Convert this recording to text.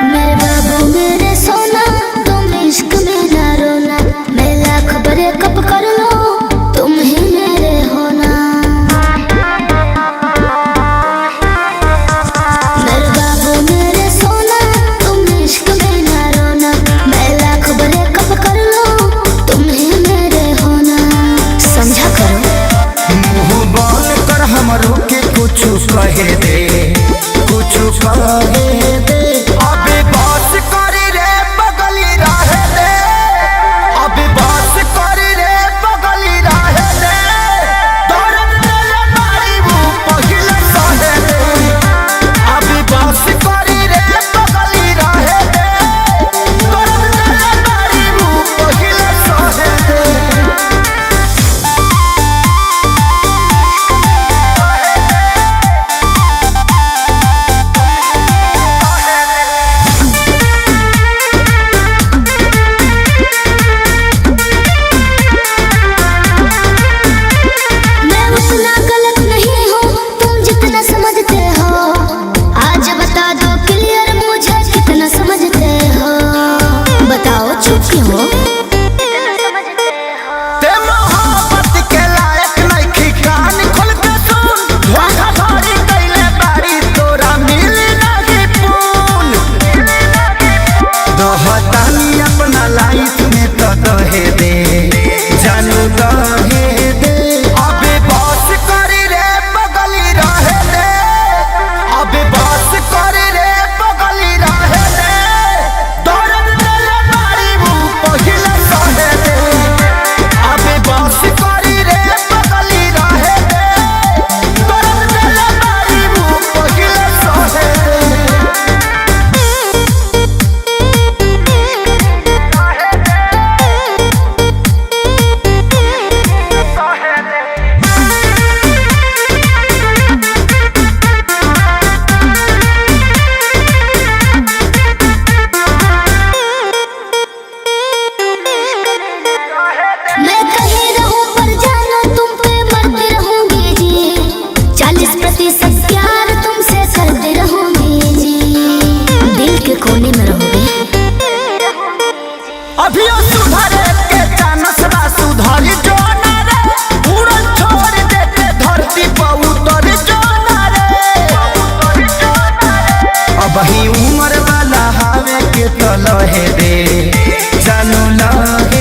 मेरे बाबू मेरे सोना, तुम इश्क में ना रोना। मैं लाख ब्रेकअप कर लो, तुम ही मेरे होना। मेरे बाबू मेरे सोना, तुम इश्क में ना रोना। मैं लाख ब्रेकअप कर लो, तुम ही मेरे होना। समझा करो। मुँह बंद कर हमरो के कुछ कहे दे, कुछ कहे दे। अबे बस करी रे बगली रहे दे, अबे बस करी रे बगली रहे दे। दर्द दिले मारी वो पहिले सहे दे। अबे बस करी रे बगली रहे दे, दर्द दिले मारी वो पहिले सहे दे। मैं उतना गलत नहीं हूँ, तुम जितना समझते हो। आज बता दो क्लियर मुझे कितना समझते हो। बताओ चुप क्यों हो? ते मोहब्बत के लायक नइखी, कान खोल के सुन। धोखाधड़ी कइले बारी, तोरा मिली नाही पून। दहतानी अपना लाइफ में तो दहे दे, जानू दहे दे। अबे बस करी रे बगली रहे दे, अबे बस करी रे बगली रहे दे। दर्द दिले मारी वो पहिले सहे दे। अबे बस करी रे बगली रहे दे, दर्द दिले मारी वो पहिले सहे दे। मैं कहीं रहूं पर जानो तुम पे मरती रहूंगी जी। 40% प्यार तुमसे करती रहूंगी जी। दिल के कोने में रहोगी। अभियो सुधरे के चानस बा, सुधरी जो ना रे। उड़न छोड़ दे के धरती पर उतर जो ना रे। अबही उमर वाला हावे के तो लहे दे, जानू लहे